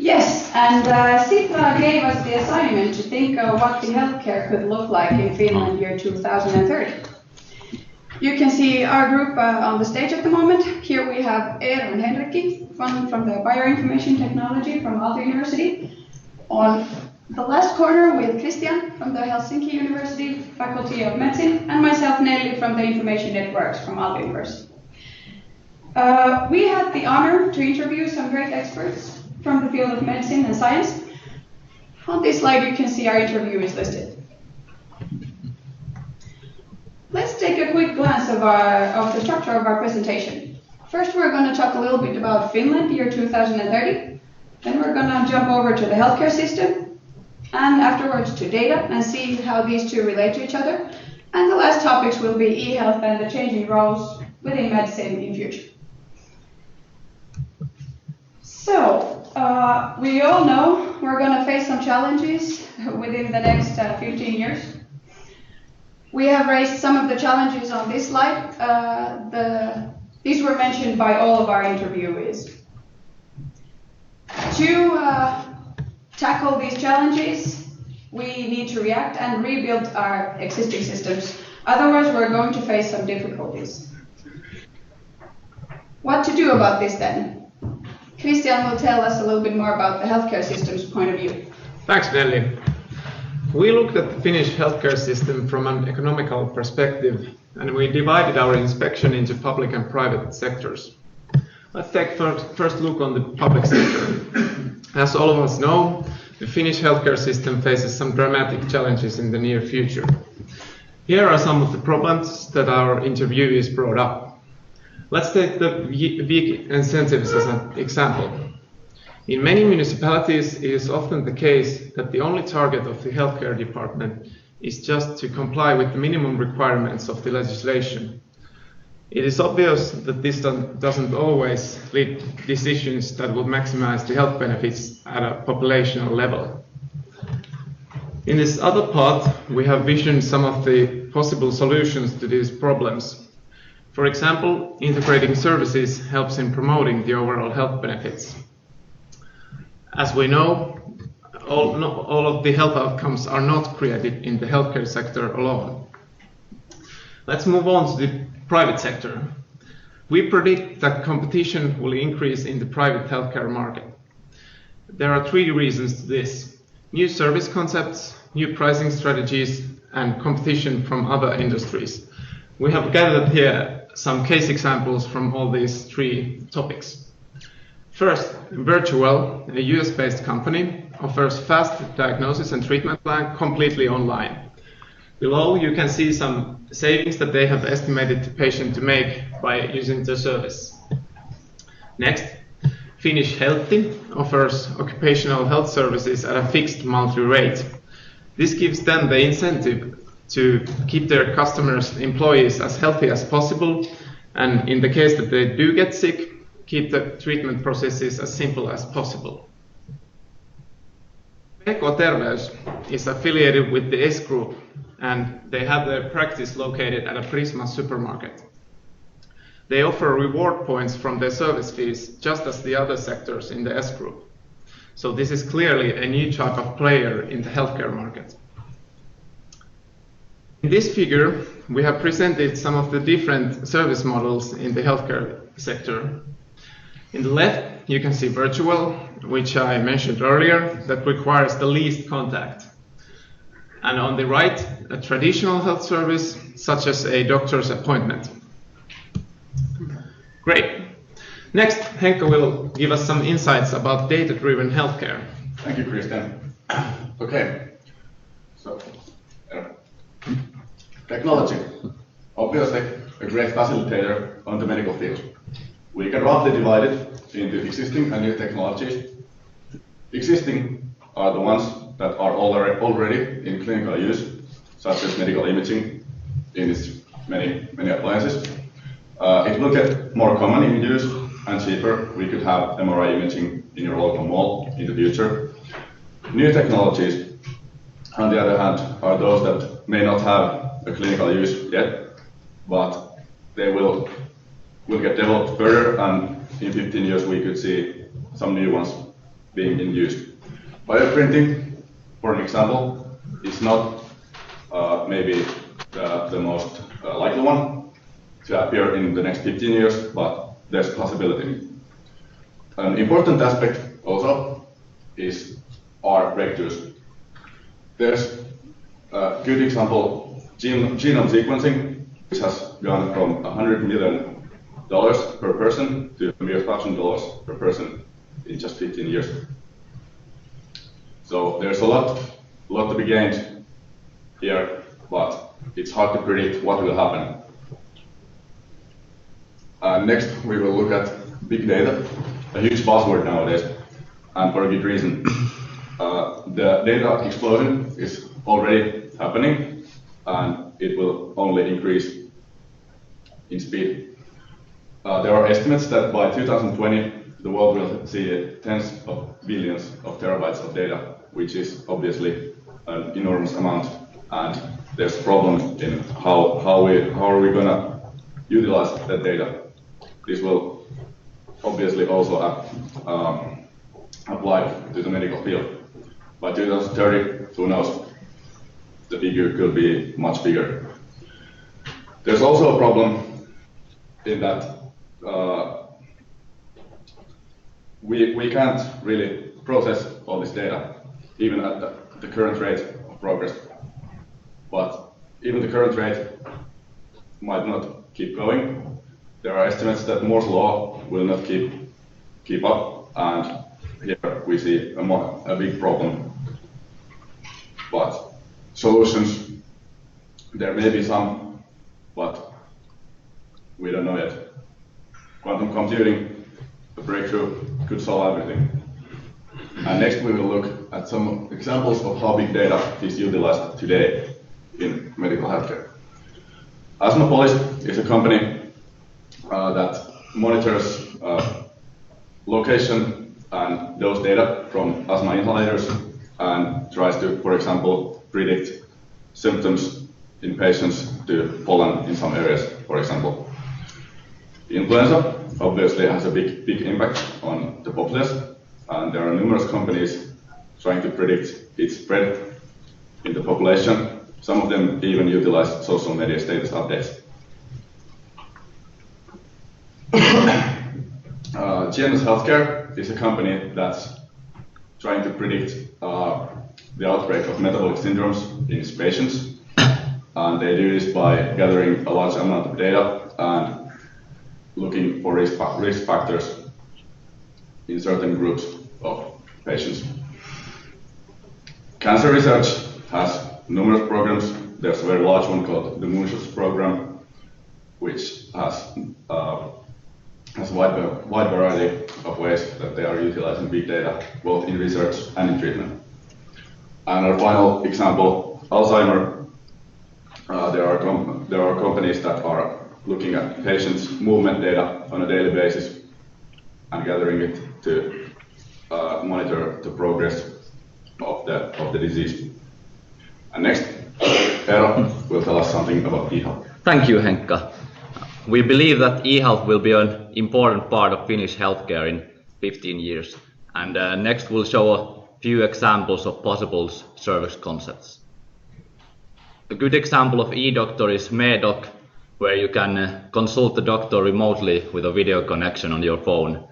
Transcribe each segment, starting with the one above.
Yes, and Sitra gave us the assignment to think of what the healthcare could look like in Finland year 2030. You can see our group on the stage at the moment. Here we have Eero and Henrikki from the Bioinformation Technology from Aalto University. On the last corner with Christian from the Helsinki University Faculty of Medicine, and myself, Nelly, from the Information Networks from Aalto University. We had the honor to interview some great experts from the field of medicine and science. On this slide you can see our interview is listed. Let's take a quick glance of the structure of our presentation. First we're going to talk a little bit about Finland year 2030. Then we're going to jump over to the healthcare system, and afterwards to data and see how these two relate to each other. And the last topics will be e-health and the changing roles within medicine in future. So, we all know we're going to face some challenges within the next 15 years. We have raised some of the challenges on this slide. These were mentioned by all of our interviewees. To tackle these challenges, we need to react and rebuild our existing systems. Otherwise, we're going to face some difficulties. What to do about this then? Christian will tell us a little bit more about the healthcare system's point of view. Thanks, Nelly. We looked at the Finnish healthcare system from an economical perspective, and we divided our inspection into public and private sectors. Let's take first look on the public sector. As all of us know, the Finnish healthcare system faces some dramatic challenges in the near future. Here are some of the problems that our interviewees brought up. Let's take the weak incentives as an example. In many municipalities, it is often the case that the only target of the healthcare department is just to comply with the minimum requirements of the legislation. It is obvious that this doesn't always lead to decisions that will maximize the health benefits at a populational level. In this other part, we have visioned some of the possible solutions to these problems. For example, integrating services helps in promoting the overall health benefits. As we know, all of the health outcomes are not created in the healthcare sector alone. Let's move on to the private sector. We predict that competition will increase in the private healthcare market. There are 3 reasons to this: new service concepts, new pricing strategies, and competition from other industries. We have gathered here some case examples from all these 3 topics. First, Virtual, a US-based company, offers fast diagnosis and treatment plan completely online. Below you can see some savings that they have estimated the patient to make by using the service. Next, Finnish Healthy offers occupational health services at a fixed monthly rate. This gives them the incentive to keep their customers' employees as healthy as possible, and in the case that they do get sick, keep the treatment processes as simple as possible. Terveys is affiliated with the S Group, and they have their practice located at a Prisma supermarket. They offer reward points from their service fees, just as the other sectors in the S Group. So this is clearly a new type of player in the healthcare market. In this figure, we have presented some of the different service models in the healthcare sector. In the left, you can see Virtual, which I mentioned earlier, that requires the least contact. And on the right, a traditional health service, such as a doctor's appointment. Great. Next, Henka will give us some insights about data-driven healthcare. Thank you, Christian. Okay. So, technology, obviously a great facilitator on the medical field. We can roughly divide it into existing and new technologies. Existing are the ones that are already in clinical use, such as medical imaging in its many appliances. It will get more common in use and cheaper. We could have MRI imaging in your local mall in the future. New technologies, on the other hand, are those that may not have a clinical use yet, but they will get developed further, and in 15 years we could see some new ones being in use. Bioprinting, for an example, is not maybe the most likely one to appear in the next 15 years, but there's a possibility. An important aspect also is our breakthroughs. There's a good example, genome sequencing, which has gone from $100 million per person to a mere $1,000 per person in just 15 years. So there's a lot to be gained here, but it's hard to predict what will happen. Next, we will look at big data, a huge buzzword nowadays, and for a good reason. The data explosion is already happening, and it will only increase in speed. There are estimates that by 2020, the world will see tens of billions of terabytes of data, which is obviously an enormous amount. And there's a problem in how are we gonna utilize that data. This will obviously also apply to the medical field. By 2030, who knows? The figure could be much bigger. There's also a problem in that we can't really process all this data, even at the current rate of progress. But even the current rate might not keep going. There are estimates that Moore's law will not keep up, and here we see a big problem. But solutions, there may be some, but we don't know yet. Quantum computing, the breakthrough, could solve everything. And next we will look at some examples of how big data is utilized today in medical healthcare. Asthmapolis is a company that monitors location and dose data from asthma inhalators and tries to, for example, predict symptoms in patients to pollen in some areas, for example. Influenza obviously has a big impact on the populace, and there are numerous companies trying to predict its spread in the population. Some of them even utilize social media status updates. GNS Healthcare is a company that's trying to predict the outbreak of metabolic syndromes in its patients. And they do this by gathering a large amount of data and looking for risk factors in certain groups of patients. Cancer research has numerous programs. There's a very large one called the Moonshot program, which has a wide variety of ways that they are utilizing big data, both in research and in treatment. And our final example, Alzheimer. There are companies that are looking at patients' movement data on a daily basis and gathering it to monitor the progress of the disease. And next, Eero will tell us something about e-health. Thank you, Henkka. We believe that e-health will be an important part of Finnish healthcare in 15 years. And next we'll show a few examples of possible service concepts. A good example of e-doctor is Medoc, where you can consult the doctor remotely with a video connection on your phone.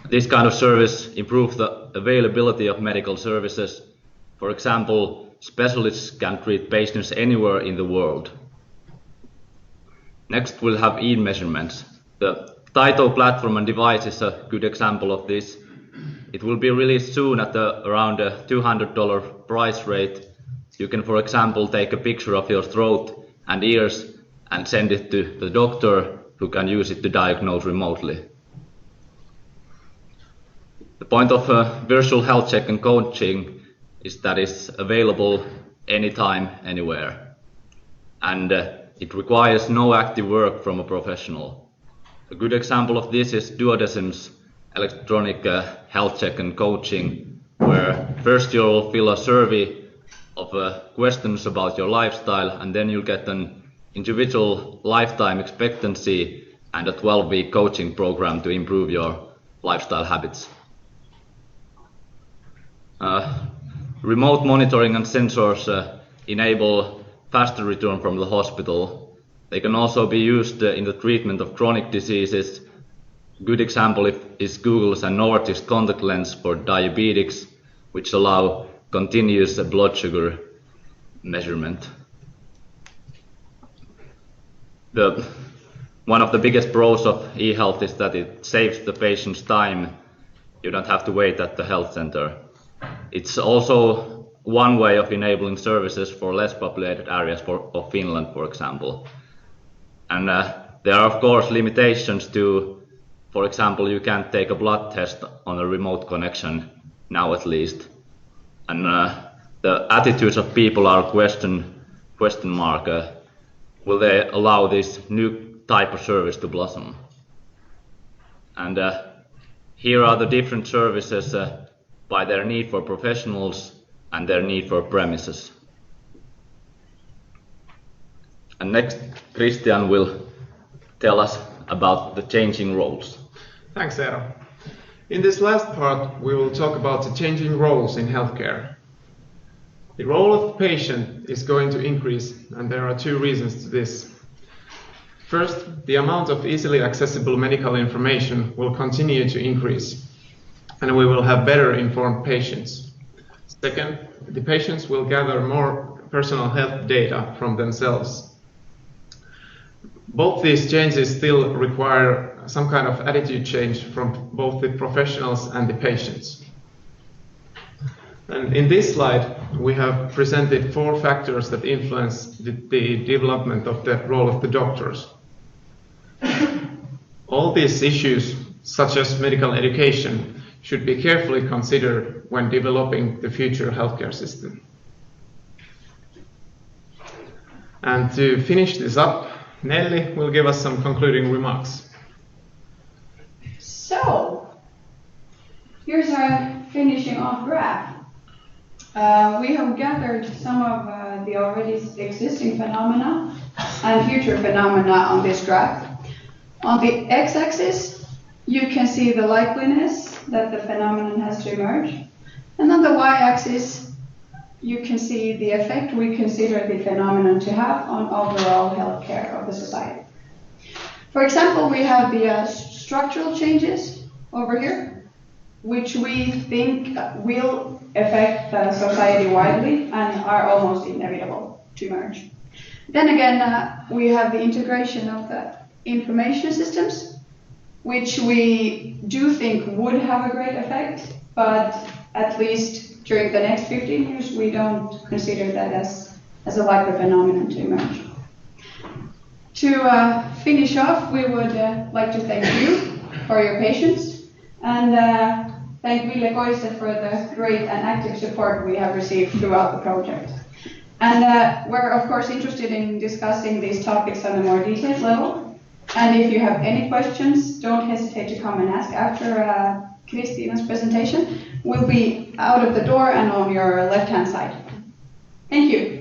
This kind of service improves the availability of medical services. For example, specialists can treat patients anywhere in the world. Next, we'll have e-measurements. The Taito platform and device is a good example of this. It will be released soon at around a $200 price rate. You can, for example, take a picture of your throat and ears and send it to the doctor, who can use it to diagnose remotely. The point of virtual health check and coaching is that it's available anytime, anywhere. And it requires no active work from a professional. A good example of this is Duodecim's electronic health check and coaching, where first you'll fill a survey of questions about your lifestyle, and then you'll get an individual lifetime expectancy and a 12-week coaching program to improve your lifestyle habits. Remote monitoring and sensors enable faster return from the hospital. They can also be used in the treatment of chronic diseases. Good example is Google's and Novartis contact lens for diabetics, which allow continuous blood sugar measurement. One of the biggest pros of e-health is that it saves the patient's time. You don't have to wait at the health center. It's also one way of enabling services for less populated areas of Finland, for example. And there are of course limitations to, for example, you can't take a blood test on a remote connection, now at least. And the attitudes of people are question mark. Will they allow this new type of service to blossom? And here are the different services by their need for professionals and their need for premises. And next, Christian will tell us about the changing roles. Thanks, Eero. In this last part, we will talk about the changing roles in healthcare. The role of the patient is going to increase, and there are two reasons to this. First, the amount of easily accessible medical information will continue to increase, and we will have better informed patients. Second, the patients will gather more personal health data from themselves. Both these changes still require some kind of attitude change from both the professionals and the patients. And in this slide, we have presented 4 factors that influence the development of the role of the doctors. All these issues, such as medical education, should be carefully considered when developing the future healthcare system. And to finish this up, Nelly will give us some concluding remarks. So, here's our finishing off graph. We have gathered some of the already existing phenomena and future phenomena on this graph. On the x-axis, you can see the likeliness that the phenomenon has to emerge. And on the y-axis, you can see the effect we consider the phenomenon to have on overall healthcare of the society. For example, we have the structural changes over here, which we think will affect society widely and are almost inevitable to merge. Then again, we have the integration of the information systems, which we do think would have a great effect, but at least during the next 15 years, we don't consider that as a likely phenomenon to emerge. To finish off, we would like to thank you for your patience and thank Ville Koise for the great and active support we have received throughout the project. And we're of course interested in discussing these topics on a more detailed level. And if you have any questions, don't hesitate to come and ask after Kristina's presentation. We'll be out of the door and on your left-hand side. Thank you.